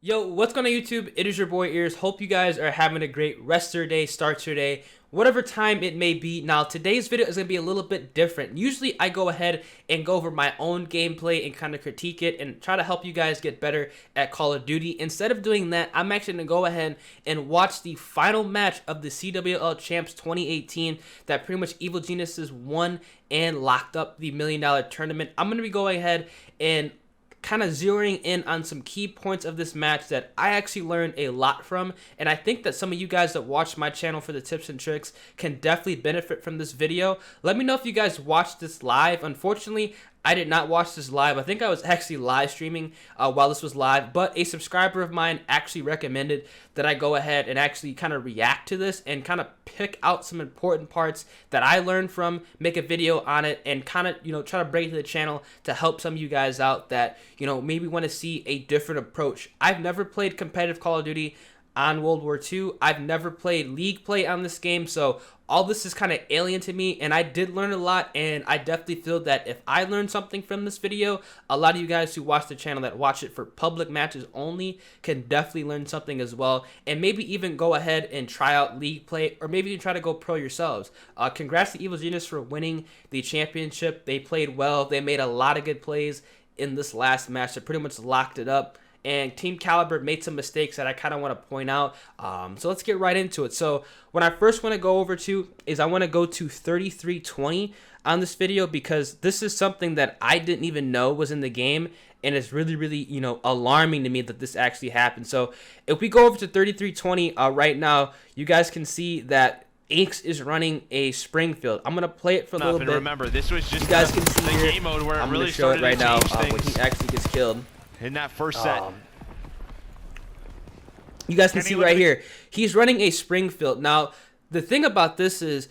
Yo, what's going on YouTube? It is your boy Ears. Hope you guys are having a great rest of your day, start to your day, whatever time it may be. Now, today's video is going to be a little bit different. Usually, I go ahead and go over my own gameplay and kind of critique it and try to help you guys get better at Call of Duty. Instead of doing that, I'm actually going to go ahead and watch the final match of the CWL Champs 2018 that pretty much Evil Geniuses won and locked up the $1 million tournament. I'm going to be going ahead and kind of zeroing in on some key points of this match that I actually learned a lot from, and I think that some of you guys that watch my channel for the tips and tricks can definitely benefit from this video. Let me know if you guys watched this live. Unfortunately, I did not watch this live. I think I was actually live streaming while this was live, but a subscriber of mine actually recommended that I go ahead and actually kind of react to this and kind of pick out some important parts that I learned from, make a video on it, and kind of, try to bring it to the channel to help some of you guys out that, maybe want to see a different approach. I've never played competitive Call of Duty on World War II. I've never played League play on this game, so all this is kind of alien to me, and I did learn a lot, and I definitely feel that if I learned something from this video, a lot of you guys who watch the channel that watch it for public matches only can definitely learn something as well, and maybe even go ahead and try out League play, or maybe even try to go pro yourselves. Congrats to Evil Genius for winning the championship. They played well. They made a lot of good plays in this last match. They pretty much locked it up. And Team Kaliber made some mistakes that I kind of want to point out. So let's get right into it. So what I first want to go over to is I want to go to 3320 on this video, because this is something that I didn't even know was in the game. And it's really, really, alarming to me that this actually happened. So if we go over to 3320 right now, you guys can see that Inks is running a Springfield. I'm gonna play it for a little bit. Remember, this was just you guys can see the here. game mode where I'm really gonna show it right now when things he actually gets killed. In that first set. You guys can see right here, he's running a Springfield. Now, the thing about this is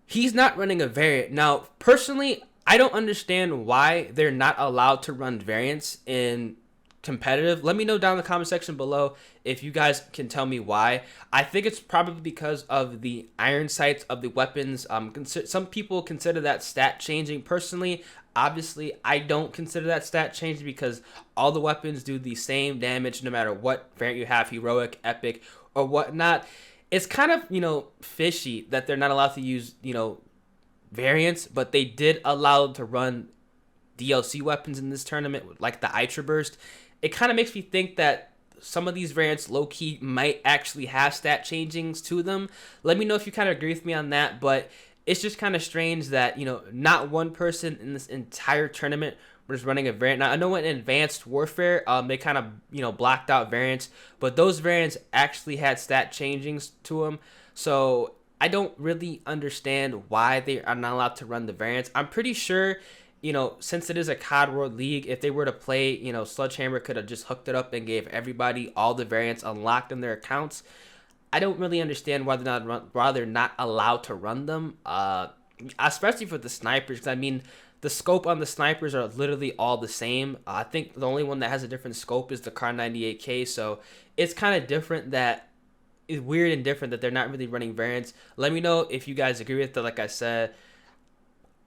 he's not running a variant. Now, personally, I don't understand why they're not allowed to run variants in competitive. Let me know down in the comment section below if you guys can tell me why. I think it's probably because of the iron sights of the weapons. Some people consider that stat changing. Personally, obviously, I don't consider that stat changing because all the weapons do the same damage no matter what variant you have, heroic, epic, or whatnot. It's kind of, fishy that they're not allowed to use, variants, but they did allow them to run DLC weapons in this tournament, like the Itra Burst. It kind of makes me think that some of these variants low-key might actually have stat changings to them. Let me know if you kind of agree with me on that, but it's just kind of strange that, not one person in this entire tournament was running a variant. Now, I know in Advanced Warfare, they kind of, blocked out variants, but those variants actually had stat changings to them. So I don't really understand why they are not allowed to run the variants. I'm pretty sure, since it is a COD World League, if they were to play, Sledgehammer could have just hooked it up and gave everybody all the variants unlocked in their accounts. I don't really understand why they're not allowed to run them, especially for the snipers. Because I mean, the scope on the snipers are literally all the same. I think the only one that has a different scope is the Car 98K. So it's kind of different that it's weird and different that they're not really running variants. Let me know if you guys agree with that. Like I said,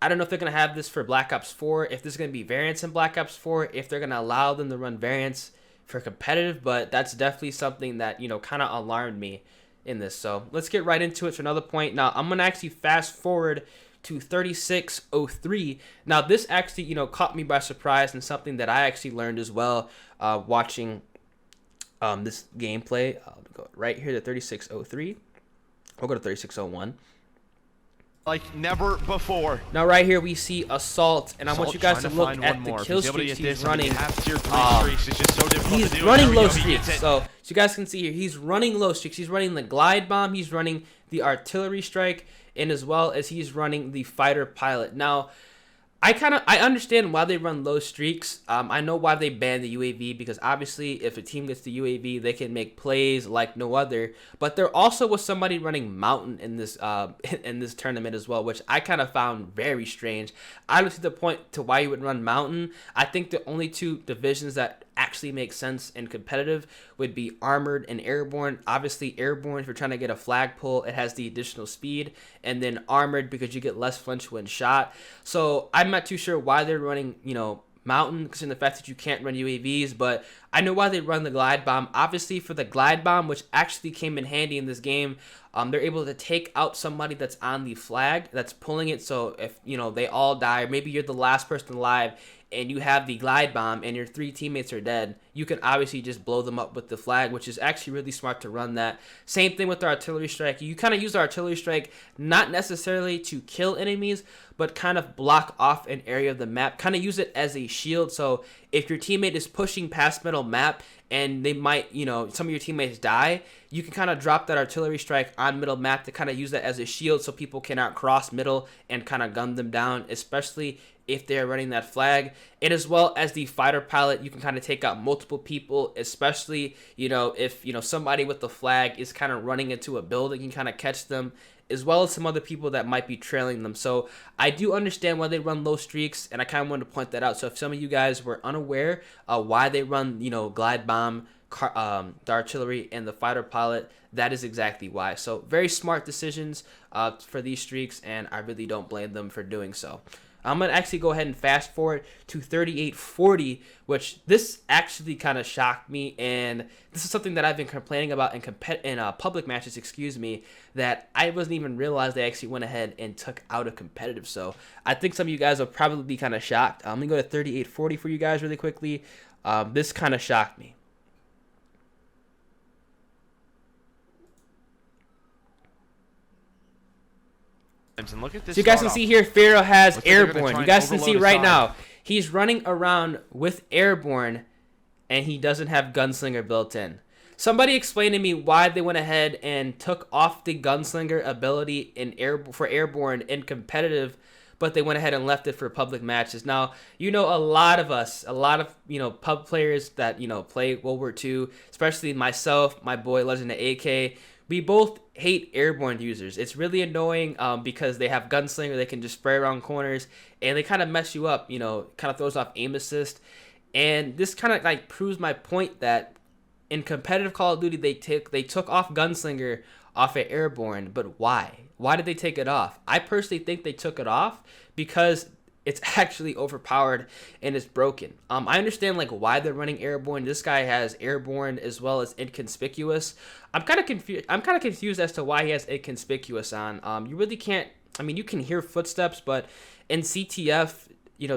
I don't know if they're going to have this for Black Ops 4, if there's going to be variants in Black Ops 4, if they're going to allow them to run variants for competitive, but that's definitely something that, kind of alarmed me in this. So let's get right into it for another point. Now, I'm going to actually fast forward to 3603. Now, this actually, caught me by surprise and something that I actually learned as well watching this gameplay. I'll go right here to 3603. We'll go to 3601. Like never before. Now right here we see Assault, and I want you guys to look at the kill streaks he's running. He's running low streaks. So you guys can see here, he's running low streaks. He's running the glide bomb, he's running the artillery strike, and as well as he's running the fighter pilot. Now, I understand why they run low streaks. I know why they banned the UAV, because obviously if a team gets the UAV, they can make plays like no other. But there also was somebody running Mountain in this tournament as well, which I kind of found very strange. I don't see the point to why you would run Mountain. I think the only two divisions that actually make sense and competitive would be Armored and Airborne. Obviously Airborne, if you're trying to get a flag pull, it has the additional speed, and then Armored because you get less flinch when shot. So I'm not too sure why they're running, mountain, because in the fact that you can't run UAVs, but I know why they run the glide bomb. Obviously, for the glide bomb, which actually came in handy in this game, they're able to take out somebody that's on the flag that's pulling it. So if they all die, or maybe you're the last person alive and you have the glide bomb and your 3 teammates are dead, you can obviously just blow them up with the flag, which is actually really smart to run that. Same thing with the artillery strike. You kind of use the artillery strike not necessarily to kill enemies, but kind of block off an area of the map, kind of use it as a shield. So if your teammate is pushing past middle map and they might, some of your teammates die, you can kind of drop that artillery strike on middle map to kind of use that as a shield so people cannot cross middle and kind of gun them down, especially if they're running that flag. And as well as the fighter pilot, you can kind of take out multiple people, especially, if, somebody with the flag is kind of running into a building, you can kind of catch them, as well as some other people that might be trailing them. So I do understand why they run low streaks, and I kind of wanted to point that out. So if some of you guys were unaware why they run, glide bomb, the artillery, and the fighter pilot, that is exactly why. So very smart decisions for these streaks, and I really don't blame them for doing so. I'm going to actually go ahead and fast forward to 3840, which this actually kind of shocked me, and this is something that I've been complaining about in public matches, that I wasn't even realized they actually went ahead and took out a competitive. So I think some of you guys will probably be kind of shocked. I'm going to go to 3840 for you guys really quickly. This kind of shocked me. And look at this. So you guys can see here, Pharaoh has airborne. You guys can see right aside. now, he's running around with airborne, and he doesn't have gunslinger built in. Somebody explain to me why they went ahead and took off the gunslinger ability for airborne in competitive, but they went ahead and left it for public matches. Now, a lot of pub players that play World War II, especially myself, my boy Legend of AK. We both hate airborne users. It's really annoying because they have gunslinger, they can just spray around corners, and they kind of mess you up, kind of throws off aim assist. And this kind of proves my point that in competitive Call of Duty, they took off gunslinger off at airborne, but why? Why did they take it off? I personally think they took it off because it's actually overpowered and it's broken. I understand why they're running airborne. This guy has airborne as well as inconspicuous. I'm kind of confused as to why he has inconspicuous on. You really can't. I mean, you can hear footsteps, but in CTF,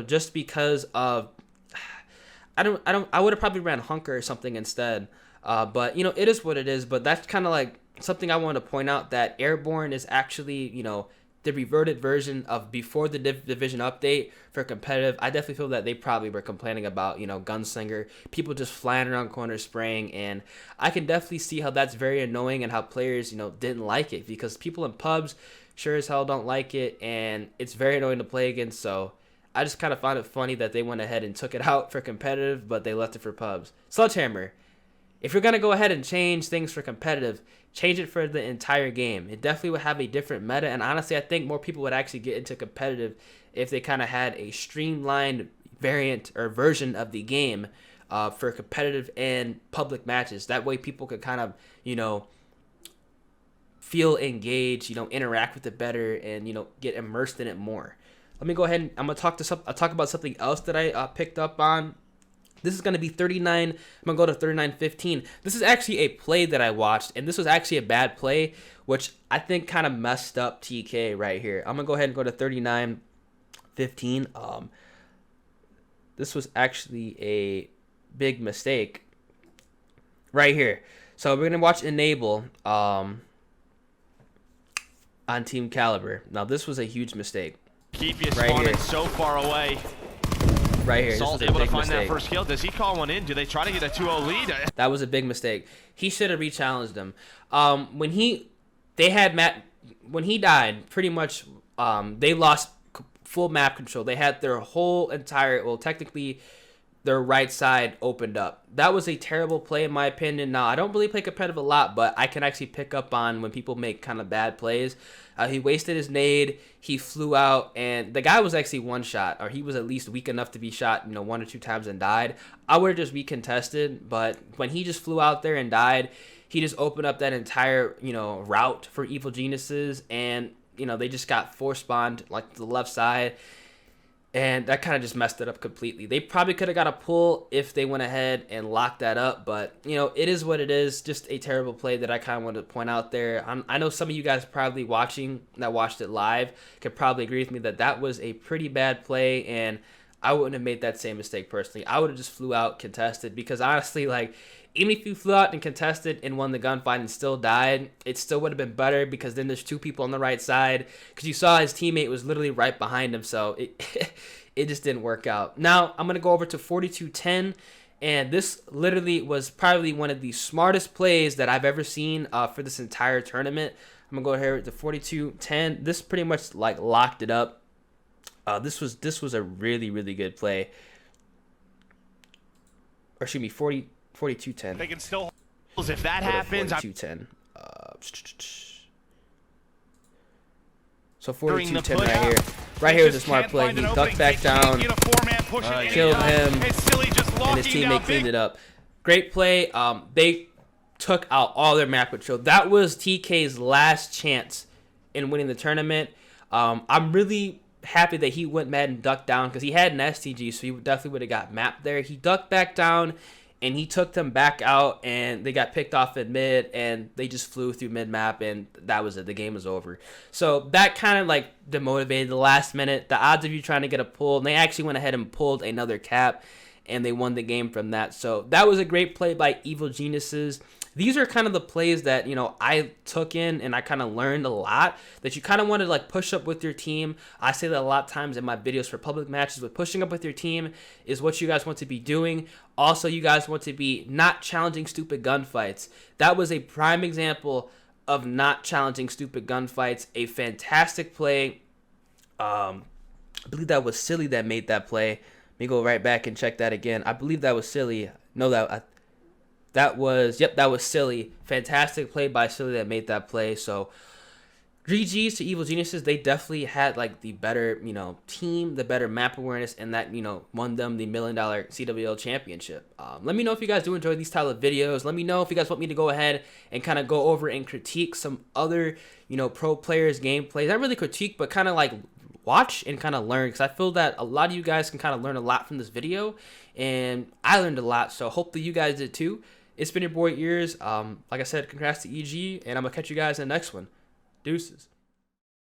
just because of, I would have probably ran Hunker or something instead. But it is what it is. But that's kind of something I want to point out, that airborne is actually the reverted version of before the division update for competitive. I definitely feel that they probably were complaining about, gunslinger, people just flying around corners spraying, and I can definitely see how that's very annoying and how players, didn't like it, because people in pubs sure as hell don't like it, and it's very annoying to play against. So I just kind of found it funny that they went ahead and took it out for competitive, but they left it for pubs. Sledgehammer, if you're going to go ahead and change things for competitive, change it for the entire game. It definitely would have a different meta, and honestly, I think more people would actually get into competitive if they kind of had a streamlined variant or version of the game for competitive and public matches. That way people could kind of, feel engaged, interact with it better, and, get immersed in it more. Let me go ahead and I'm going to talk about something else that I picked up on. This is going to be 39. I'm going to go to 39:15. This is actually a play that I watched, and this was actually a bad play, which I think kind of messed up TK right here. I'm going to go ahead and go to 39:15. This was actually a big mistake right here. So we're going to watch Enable on Team Kaliber. Now, this was a huge mistake. Keep you right spawning here. so far away. Right here. Salt able to find that first kill. Does he call one in? Do they try to get a 2-0 lead? That was a big mistake. He should have re-challenged him. When he died, pretty much they lost full map control. They had their whole entire, technically their right side opened up. That was a terrible play in my opinion. Now, I don't really play competitive a lot, but I can actually pick up on when people make kind of bad plays. He wasted his nade, he flew out, and the guy was actually one shot, or he was at least weak enough to be shot, 1 or 2 times and died. I would have just recontested, but when he just flew out there and died, he just opened up that entire, route for Evil Geniuses, and, they just got force spawned, the left side. And that kind of just messed it up completely. They probably could have got a pull if they went ahead and locked that up. But, you know, it is what it is. Just a terrible play that I kind of wanted to point out there. I know some of you guys probably watching that watched it live could probably agree with me that that was a pretty bad play. And I wouldn't have made that same mistake personally. I would have just flew out contested because honestly, like, even if you flew out and contested and won the gunfight and still died, it still would have been better because then there's two people on the right side because you saw his teammate was literally right behind him. So it just didn't work out. Now I'm going to go over to 4210. And this literally was probably one of the smartest plays that I've ever seen for this entire tournament. I'm going to go here with the 4210. This pretty much like locked it up. This was a really, really good play. Or excuse me, 4210. They can still hold. If that happens, 4210. So 4210 right here. Right here was a smart play. He ducked back down, killed him, and his teammate cleaned it up. Great play. They took out all their map control. That was TK's last chance in winning the tournament. I'm really happy that he went mad and ducked down because he had an STG, so he definitely would have got mapped there. He ducked back down and he took them back out, and they got picked off at mid, and they just flew through mid map, and that was it. The game was over. So that kind of like demotivated the last minute. The odds of you trying to get a pull, and they actually went ahead and pulled another cap, and they won the game from that. So that was a great play by Evil Geniuses. These are kind of the plays that, you know, I took in and I kind of learned a lot that you kind of want to like push up with your team. I say that a lot of times in my videos for public matches, but pushing up with your team is what you guys want to be doing. Also, you guys want to be not challenging stupid gunfights. That was a prime example of not challenging stupid gunfights. A fantastic play. I believe that was Silly that made that play. Let me go right back and check that again. I believe that was Silly. No, that was Silly. Fantastic play by Silly that made that play. So GG's to Evil Geniuses. They definitely had like the better, you know, team, the better map awareness, and that, you know, won them the $1 million CWL championship. Let me know if you guys do enjoy these style of videos. Let me know if you guys want me to go ahead and kind of go over and critique some other, you know, pro players' gameplays. Not really critique, but kind of like watch and kind of learn, because I feel that a lot of you guys can kind of learn a lot from this video, and I learned a lot. So hopefully you guys did too. It's been your boy Ears. Like I said, congrats to EG, and I'm gonna catch you guys in the next one. Deuces.